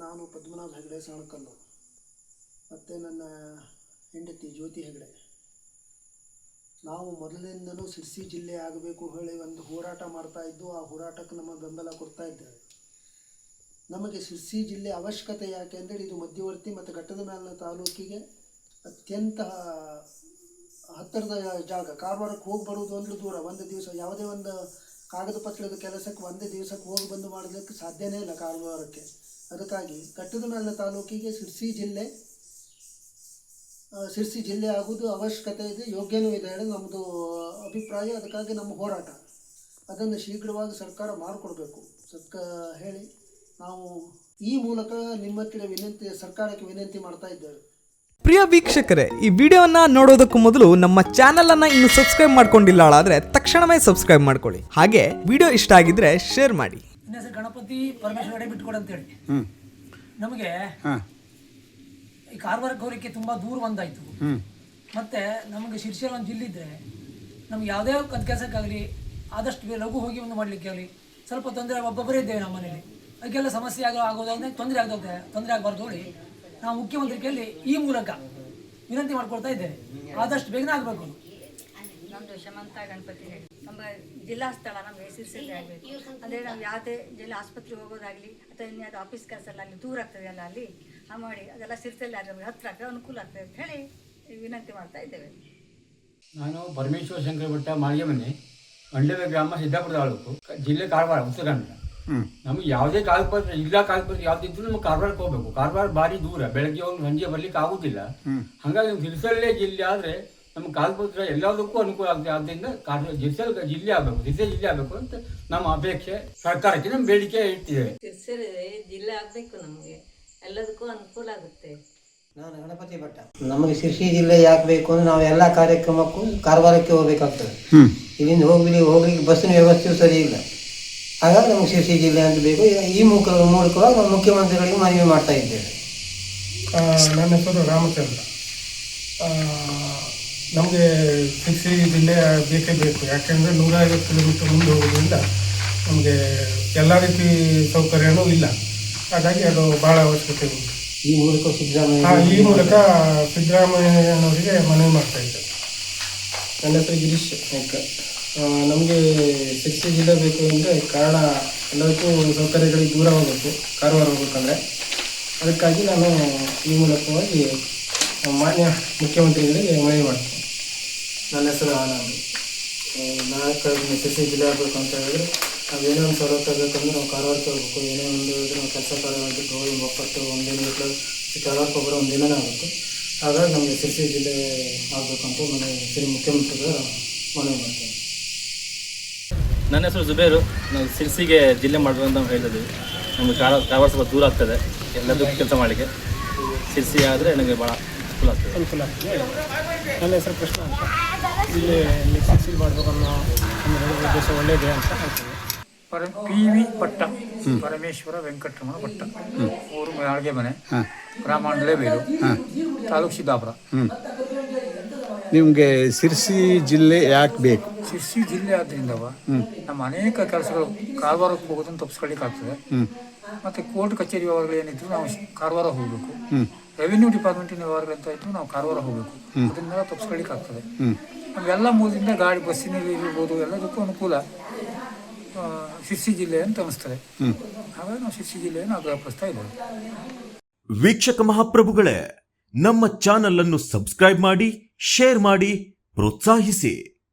ನಾನು ಪದ್ಮನಾಭ ಹೆಗಡೆ ಸಾಣಕಲ್ಲು ಮತ್ತು ನನ್ನ ಹೆಂಡತಿ ಜ್ಯೋತಿ ಹೆಗಡೆ. ನಾವು ಮೊದಲಿನಿಂದಲೂ ಶಿರ್ಸಿ ಜಿಲ್ಲೆ ಆಗಬೇಕು ಹೇಳಿ ಒಂದು ಹೋರಾಟ ಮಾಡ್ತಾಯಿದ್ದು. ಆ ಹೋರಾಟಕ್ಕೆ ನಮ್ಮ ಬೆಂಬಲ ಕೊಡ್ತಾ ಇದ್ದೇವೆ. ನಮಗೆ ಶಿರ್ಸಿ ಜಿಲ್ಲೆ ಅವಶ್ಯಕತೆ ಯಾಕೆ ಅಂದರೆ ಇದು ಮಧ್ಯವರ್ತಿ ಮತ್ತು ಘಟ್ಟದ ಮೇಲಿನ ತಾಲೂಕಿಗೆ ಅತ್ಯಂತ ಹತ್ತಿರದ ಜಾಗ. ಕಾರವಾರಕ್ಕೆ ಹೋಗಿ ಬರುವುದು ಅಂದರೆ ದೂರ. ಒಂದು ದಿವಸ ಯಾವುದೇ ಒಂದು ಕಾಗದ ಪತ್ರದ ಕೆಲಸಕ್ಕೆ ಒಂದೇ ದಿವಸಕ್ಕೆ ಹೋಗಿ ಬಂದು ಮಾಡಲಿಕ್ಕೆ ಸಾಧ್ಯನೇ ಇಲ್ಲ ಕಾರವಾರಕ್ಕೆ. ಅದಕ್ಕಾಗಿ ಘಟ್ಟದ ಮೇಲಿನ ತಾಲೂಕಿಗೆ ಶಿರ್ಸಿ ಜಿಲ್ಲೆ ಆಗುವುದು ಅವಶ್ಯಕತೆ ಇದೆ, ಯೋಗ್ಯನೂ ಇದೆ ಹೇಳಿ ನಮ್ಮದು ಅಭಿಪ್ರಾಯ. ಅದಕ್ಕಾಗಿ ನಮ್ಮ ಹೋರಾಟ ಅದನ್ನು ಶೀಘ್ರವಾಗಿ ಸರ್ಕಾರ ಮಾಡಿಕೊಡ್ಬೇಕು ಹೇಳಿ ನಾವು ಈ ಮೂಲಕ ನಿಮ್ಮ ಹತ್ತಿರ ಸರ್ಕಾರಕ್ಕೆ ವಿನಂತಿ ಮಾಡ್ತಾ ಇದ್ದೇವೆ. ಪ್ರಿಯ ವೀಕ್ಷಕರೇ, ಈ ವಿಡಿಯೋನ ನೋಡೋದಕ್ಕೂ ಮೊದಲು ನಮ್ಮ ಚಾನೆಲ್ ಅನ್ನ ಇನ್ನು ಸಬ್ಸ್ಕ್ರೈಬ್ ಮಾಡ್ಕೊಂಡಿಲ್ಲ ಆದರೆ ತಕ್ಷಣವೇ ಸಬ್ಸ್ಕ್ರೈಬ್ ಮಾಡ್ಕೊಳ್ಳಿ. ಹಾಗೆ ವಿಡಿಯೋ ಇಷ್ಟ ಆಗಿದ್ರೆ ಶೇರ್ ಮಾಡಿ. ಗಣಪತಿ ಪರಮೇಶ್ವರ ಬಿಟ್ಕೊಡು ಅಂತೇಳಿ ನಮಗೆ ಈ ಕಾರವಾರಕ್ಕೆ ಹೋಗಲಿಕ್ಕೆ ತುಂಬ ದೂರ ಒಂದಾಯಿತು. ಮತ್ತು ನಮಗೆ ಶಿರ್ಸಿಯಲ್ಲಿ ಒಂದು ಜಿಲ್ಲೆ ಇದ್ದರೆ ನಮ್ಗೆ ಯಾವುದೇ ಒಂದು ಕೆಲಸಕ್ಕಾಗಲಿ ಆದಷ್ಟು ಲಘು ಹೋಗಿ ಒಂದು ಮಾಡಲಿಕ್ಕೆ ಆಗಲಿ ಸ್ವಲ್ಪ ತೊಂದರೆ. ಒಬ್ಬೊಬ್ಬರೇ ಇದ್ದೇವೆ ನಮ್ಮ ಮನೇಲಿ, ಅದಕ್ಕೆಲ್ಲ ಸಮಸ್ಯೆ ಆಗೋದಾದ್ರೆ ತೊಂದರೆ ಆಗಬಾರ್ದು ಹೇಳಿ ನಾವು ಮುಖ್ಯಮಂತ್ರಿ ಕೈಯಲ್ಲಿ ಈ ಮೂಲಕ ವಿನಂತಿ ಮಾಡ್ಕೊಳ್ತಾ ಇದ್ದೇವೆ. ಆದಷ್ಟು ಬೇಗನೆ ಆಗಬೇಕು. ನಮ್ಮದು ಶಮಂತ ಗಣಪತಿ ಹೇಳಿ ನಮ್ಮ ಜಿಲ್ಲಾ ಸ್ಥಳ ನಮಗೆ ಶಿರ್ಸಿಯಲ್ಲಿ ಆಗಬೇಕು. ಅಂದರೆ ನಾವು ಯಾವುದೇ ಜಿಲ್ಲಾ ಆಸ್ಪತ್ರೆಗೆ ಹೋಗೋದಾಗಲಿ ಅಥವಾ ಇನ್ಯಾವುದೇ ಆಫೀಸ್ ಕೆಲಸಲ್ಲಿ ದೂರ ಆಗ್ತದೆ ಅಲ್ಲ, ಅಲ್ಲಿ ಮಾಡಿ ಅದೆಲ್ಲ ಶಿರ್ಸಿಯಲ್ಲಿ ಆಗಬೇಕು, ಹತ್ತಿರ ಆಗ್ತದೆ, ಅನುಕೂಲ ಆಗ್ತದೆ ಅಂತ ಹೇಳಿ ವಿನಂತಿ ಮಾಡ್ತಾ ಇದ್ದೇವೆ. ನಾನು ಪರಮೇಶ್ವರ ಶಂಕರ ಭಟ್ಟ ಮಾಳಿಗೆ ಮನೆ, ಅಂಡವೆ ಗ್ರಾಮ, ಸಿದ್ದಾಪುರ ತಾಲೂಕು, ಜಿಲ್ಲೆ ಕಾರವಾರ, ಉತ್ತರ ಕನ್ನಡ. ನಮಗೆ ಯಾವುದೇ ಕಾಗದಪತ್ರ ಜಿಲ್ಲಾ ಕಾಗದಪತ್ರ ಯಾವುದಿದ್ರು ನಮ್ಗೆ ಕಾರವಾರಕ್ಕೆ ಹೋಗ್ಬೇಕು. ಕಾರವಾರ ಭಾರಿ ದೂರ, ಬೆಳಗ್ಗೆ ಹೋಗಿ ಸಂಜೆ ಬರ್ಲಿಕ್ಕೆ ಆಗುದಿಲ್ಲ. ಹಾಗಾಗಿ ಶಿರ್ಸಲ್ಲೇ ಜಿಲ್ಲೆ ಆದರೆ ನಮ್ಗೆ ಕಾಗದಪತ್ರ ಎಲ್ಲದಕ್ಕೂ ಅನುಕೂಲ ಆಗ್ತದೆ. ಆದ್ದರಿಂದ ಶಿರ್ಸಲ್ ಜಿಲ್ಲೆ ಆಗಬೇಕು, ಶಿರ್ಸಿ ಜಿಲ್ಲೆ ಆಗಬೇಕು ಅಂತ ನಮ್ಮ ಅಪೇಕ್ಷೆ, ಸರ್ಕಾರಕ್ಕೆ ನಮ್ಮ ಬೇಡಿಕೆ ಇಟ್ಟಿದ್ದೇವೆ. ಶಿರ್ಸಿ ಜಿಲ್ಲೆ ಆಗಬೇಕು, ನಮಗೆ ಎಲ್ಲದಕ್ಕೂ ಅನುಕೂಲ ಆಗುತ್ತೆ. ನಾನು ಗಣಪತಿ ಭಟ್ಟ. ನಮಗೆ ಶಿರ್ಸಿ ಜಿಲ್ಲೆ ಯಾಕೆ ಬೇಕು ಅಂದರೆ ನಾವು ಎಲ್ಲ ಕಾರ್ಯಕ್ರಮಕ್ಕೂ ಕಾರವಾರಕ್ಕೆ ಹೋಗಬೇಕಾಗ್ತದೆ. ಇಲ್ಲಿಂದ ಹೋಗ್ಲಿಕ್ಕೆ ಬಸ್ಸಿನ ವ್ಯವಸ್ಥೆಯೂ ಸರಿ ಇಲ್ಲ. ಹಾಗಾಗಿ ನಮಗೆ ಶಿರ್ಸಿ ಜಿಲ್ಲೆ ಅಂತ ಬೇಕು. ಈ ಮೂಲಕವಾಗಿ ನಾವು ಮುಖ್ಯಮಂತ್ರಿಗಳಿಗೆ ಮನವಿ ಮಾಡ್ತಾ ಇದ್ದೇವೆ. ನನ್ನ ಹೆಸರು ರಾಮಚಂದ್ರ. ನಮಗೆ ಶಿರ್ಸಿ ಜಿಲ್ಲೆ ಬೇಕೇ ಬೇಕು. ಯಾಕೆಂದರೆ 150 ಕಿಲೋಮೀಟರ್ ಮುಂದೆ ಹೋಗೋದ್ರಿಂದ ನಮಗೆ ಎಲ್ಲ ರೀತಿ ಸೌಕರ್ಯನೂ ಇಲ್ಲ. ಹಾಗಾಗಿ ಅದು ಭಾಳ ಅವಶ್ಯಕತೆ ಉಂಟು. ಈ ಮೂಲಕ ಸಿದ್ದರಾಮಯ್ಯನವರಿಗೆ ಮನವಿ ಮಾಡ್ತಾ ಇದ್ದೇವೆ. ನನ್ನ ಹೆಸರು ಗಿರೀಶ್ ನಾಯ್ಕ. ನಮಗೆ ಶಿರ್ಸಿ ಜಿಲ್ಲೆ ಬೇಕು ಅಂದರೆ ಕಾರಣ ಎಲ್ಲದಕ್ಕೂ ಸೌಕರ್ಯಗಳಿಗೆ ದೂರ ಹೋಗಬೇಕು, ಕಾರವಾರ ಹೋಗ್ಬೇಕಂದ್ರೆ. ಅದಕ್ಕಾಗಿ ನಾನು ಈ ಮೂಲಕವಾಗಿ ಮಾನ್ಯ ಮುಖ್ಯಮಂತ್ರಿಗಳಿಗೆ ಮನವಿ ಮಾಡ್ತೇನೆ. ನನ್ನ ಹೆಸರು ಆನಂದ್. ನಾಳೆ ಶಿರ್ಸಿ ಜಿಲ್ಲೆ ಆಗಬೇಕು ಅಂತ ಹೇಳಿದ್ರೆ ನಾವು ಏನೇ ಒಂದು ಸವಲತ್ತು ಬೇಕಂದ್ರೆ ನಾವು ಕಾರವಾರಕ್ಕೆ ಹೋಗ್ಬೇಕು. ಏನೇ ಒಂದು ಹೇಳಿದ್ರೆ ನಾವು ಕೆಲಸ ಕಾರ್ಯವಾಗಿ ಗೋಳಿ ಒಪ್ಪಟ್ಟು ಒಂದಿನ ಬಿಟ್ಟು ಕಾರವಾರಕ್ಕೆ ಹೋಗೋರು ಒಂದಿನನೇ ಆಗುತ್ತೆ. ಹಾಗಾಗಿ ನಮಗೆ ಶಿರ್ಸಿ ಜಿಲ್ಲೆ ಆಗಬೇಕು ಅಂತ ಶ್ರೀ ಮುಖ್ಯಮಂತ್ರಿಗಳು ಮನವಿ ಮಾಡ್ತೇವೆ. ನನ್ನ ಹೆಸರು ಜುಬೇರು. ನಾವು ಶಿರ್ಸಿಗೆ ಜಿಲ್ಲೆ ಮಾಡಬೇಕು ಅಂತ ನಾವು ಹೇಳಿದ್ವಿ. ನಮಗೆ ಕಾರವಾರ ಸ್ವಲ್ಪ ದೂರ ಆಗ್ತದೆ ಎಲ್ಲದಕ್ಕೂ ಕೆಲಸ ಮಾಡಲಿಕ್ಕೆ. ಶಿರ್ಸಿ ಆದರೆ ನನಗೆ ಭಾಳ ಅನುಕೂಲ ಆಗ್ತದೆ. ನನ್ನ ಹೆಸರು ಕೃಷ್ಣ ಅಂತ. ಇಲ್ಲಿ ಶಿರ್ಸಿ ಮಾಡಬೇಕನ್ನೋ ಉದ್ದೇಶ ಒಳ್ಳೆಯದೇ ಅಂತ ಹೇಳ್ತೀವಿ. PV ಭಟ್ಟ, ಪರಮೇಶ್ವರ ವೆಂಕಟರಮಣ ಭಟ್ಟ. ಊರು ಮಾಳಿಗೆ ಮನೆ, ಗ್ರಾಮ ಅಂಡಲೇಬೇರು, ತಾಲೂಕು ಸಿದ್ದಾಪುರ. ನಿಮಗೆ ಶಿರ್ಸಿ ಜಿಲ್ಲೆ ಯಾಕೆ ಬೇಕು? ಶಿರ್ಸಿ ಜಿಲ್ಲೆ ಆದ್ರಿಂದವ ನಮ್ಮ ಅನೇಕ ಕೆಲಸಗಳು ಕಾರವಾರಕ್ಕೆ ಹೋಗೋದನ್ನು ತಪ್ಪಿಸ್ಕೊಳ್ಳಿಕ್ಕೆ ಆಗ್ತದೆ. ಮತ್ತು ಕೋರ್ಟ್ ಕಚೇರಿ ವ್ಯವಹಾರಗಳು ಏನಿದ್ರು ನಾವು ಕಾರವಾರ ಹೋಗಬೇಕು. ರೆವಿನ್ಯೂ ಡಿಪಾರ್ಟ್ಮೆಂಟಿನ ವ್ಯವಹಾರಗಳಂತ ಇದ್ರು ನಾವು ಕಾರವಾರ ಹೋಗಬೇಕು. ಅದನ್ನೆಲ್ಲ ತಪ್ಪಿಸ್ಕೊಳ್ಳಿಕ್ಕೆ ಆಗ್ತದೆ. ನಮಗೆಲ್ಲ ಮೂಲದಿಂದ ಗಾಡಿ ಬಸ್ಸಿನಲ್ಲಿ ಇರ್ಬೋದು, ಎಲ್ಲದಕ್ಕೂ ಅನುಕೂಲ ಶಿರ್ಸಿ ಜಿಲ್ಲೆ ಅಂತ ಅನಿಸ್ತದೆ. ಹಾಗಾಗಿ ನಾವು ಶಿರ್ಸಿ ಜಿಲ್ಲೆಯನ್ನು ಆಗ್ರಹಿಸ್ತಾ ಇದ್ದೇವೆ. ವೀಕ್ಷಕ ಮಹಾಪ್ರಭುಗಳೇ, ನಮ್ಮ ಚಾನಲ್ ಅನ್ನು ಸಬ್ಸ್ಕ್ರೈಬ್ ಮಾಡಿ, ಶೇರ್ ಮಾಡಿ, ಪ್ರೋತ್ಸಾಹಿಸಿ.